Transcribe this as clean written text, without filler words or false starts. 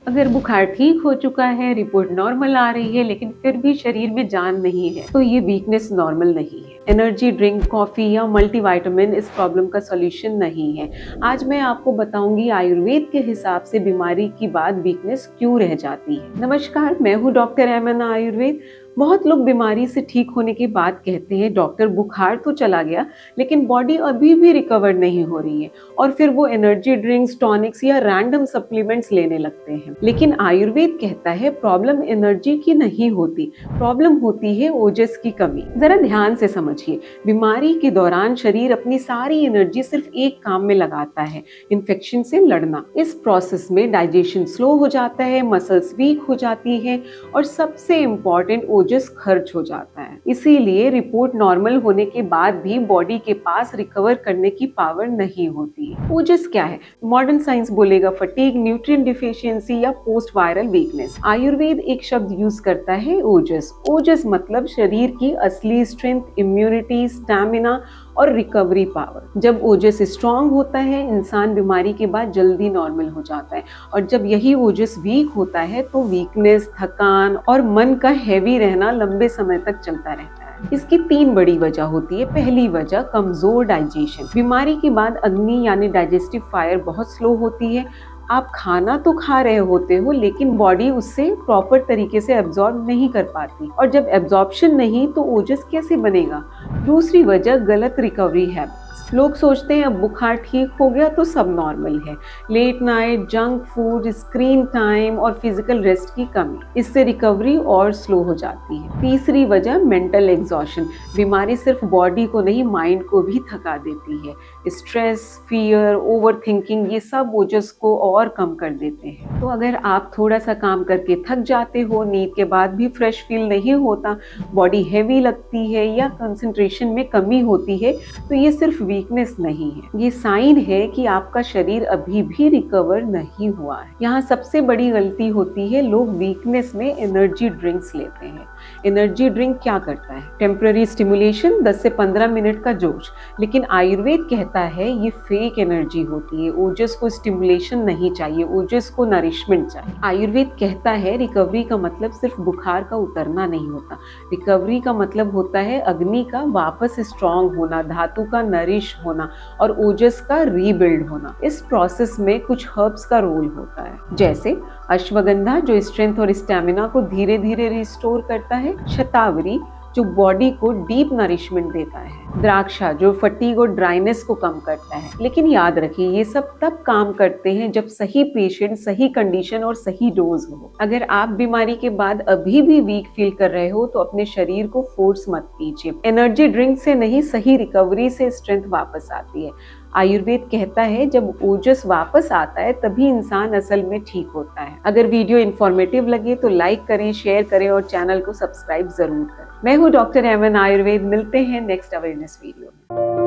अगर बुखार ठीक हो चुका है, रिपोर्ट नॉर्मल आ रही है, लेकिन फिर भी शरीर में जान नहीं है, तो ये वीकनेस नॉर्मल नहीं है। एनर्जी ड्रिंक, कॉफी या मल्टीविटामिन इस प्रॉब्लम का सॉल्यूशन नहीं है। आज मैं आपको बताऊंगी आयुर्वेद के हिसाब से बीमारी की बाद वीकनेस क्यों रह जाती है। नमस्कार, मैं हूँ डॉक्टर एमना आयुर्वेद। बहुत लोग बीमारी से ठीक होने के बाद कहते हैं डॉक्टर बुखार तो चला गया, लेकिन बॉडी अभी भी रिकवर नहीं हो रही है, और फिर वो एनर्जी ड्रिंक्स, टॉनिक्स या रैंडम सप्लीमेंट्स लेने लगते हैं। लेकिन आयुर्वेद कहता है प्रॉब्लम एनर्जी की नहीं होती, प्रॉब्लम होती है ओजस की कमी। जरा ध्यान से समझिए, बीमारी के दौरान शरीर अपनी सारी एनर्जी सिर्फ एक काम में लगाता है, इन्फेक्शन से लड़ना। इस प्रोसेस में डाइजेशन स्लो हो जाता है, मसल्स वीक हो जाती है, और सबसे इम्पोर्टेंट ओजस खर्च हो जाता है। इसीलिए रिपोर्ट नॉर्मल होने के बाद भी बॉडी के पास रिकवर करने की पावर नहीं होती है। ओजस क्या है? मॉडर्न साइंस बोलेगा फटीग, न्यूट्रिएंट डिफिशियंसी या पोस्ट वायरल वीकनेस। आयुर्वेद एक शब्द यूज करता है ओजस। ओजस मतलब शरीर की असली स्ट्रेंथ, इम्यूनिटी, स्टैमिना और रिकवरी पावर। जब ओजस स्ट्रांग होता है, इंसान बीमारी के बाद जल्दी नॉर्मल हो जाता है, और जब यही ओजस वीक होता है तो वीकनेस, थकान और मन का हैवी रहना लंबे समय तक चलता रहता है। इसकी 3 बड़ी वजह होती है। पहली वजह कमजोर डाइजेशन। बीमारी के बाद अग्नि यानी डाइजेस्टिव फायर बहुत स्लो होती है। आप खाना तो खा रहे होते हो, लेकिन बॉडी उससे प्रॉपर तरीके से एब्जॉर्ब नहीं कर पाती, और जब एब्जॉर्प्शन नहीं तो ओजस कैसे बनेगा। दूसरी वजह गलत रिकवरी हैबिट्स। लोग सोचते हैं अब बुखार ठीक हो गया तो सब नॉर्मल है। Late night, junk food, screen time और फिजिकल रेस्ट की कमी, इससे रिकवरी और स्लो हो जाती है। तीसरी वजह मेंटल एग्जॉशन। बीमारी सिर्फ बॉडी को नहीं, माइंड को भी थका देती है। स्ट्रेस, फियर, ओवर थिंकिंग, ये सब ओजस को और कम कर देते हैं। तो अगर आप थोड़ा सा काम करके थक जाते हो, नींद के बाद भी फ्रेश फील नहीं होता, बॉडी हैवी लगती है या कंसंट्रेशन में कमी होती है, तो ये सिर्फ वीकनेस नहीं है, ये साइन है कि आपका शरीर अभी भी रिकवर नहीं हुआ है। यहाँ सबसे बड़ी गलती होती है, लोग वीकनेस में एनर्जी ड्रिंक्स लेते हैं। एनर्जी ड्रिंक क्या करता है? टेम्पररी स्टिमुलेशन, 10 से 15 मिनट का जोश, लेकिन आयुर्वेद कहता है ये फेक एनर्जी होती है। ओजस को स्टिमुलेशन नहीं चाहिए, ओजस को नरिशमेंट चाहिए। आयुर्वेद कहता है रिकवरी का मतलब सिर्फ बुखार का उतरना नहीं होता, रिकवरी का मतलब होता है अग्नि का वापस स्ट्रांग होना, धातु का नरिश होना और ओजस का रीबिल्ड होना। इस प्रोसेस में कुछ हर्ब्स का रोल होता है, जैसे अश्वगंधा जो स्ट्रेंथ और स्टैमिना को धीरे धीरे रिस्टोर करता है, शतावरी जो बॉडी को डीप नरिशमेंट देता है, द्राक्षा जो फटीग और ड्राइनेस को कम करता है। लेकिन याद रखिए, ये सब तब काम करते हैं जब सही पेशेंट, सही कंडीशन और सही डोज हो। अगर आप बीमारी के बाद अभी भी वीक फील कर रहे हो तो अपने शरीर को फोर्स मत कीजिए। एनर्जी ड्रिंक से नहीं, सही रिकवरी से स्ट्रेंथ वापस आती है। आयुर्वेद कहता है जब ओजस वापस आता है तभी इंसान असल में ठीक होता है। अगर वीडियो इन्फॉर्मेटिव लगे तो लाइक करें, शेयर करें और चैनल को सब्सक्राइब जरूर करें। मैं हूँ डॉक्टर एमन आयुर्वेद। मिलते हैं नेक्स्ट अवेयरनेस वीडियो में।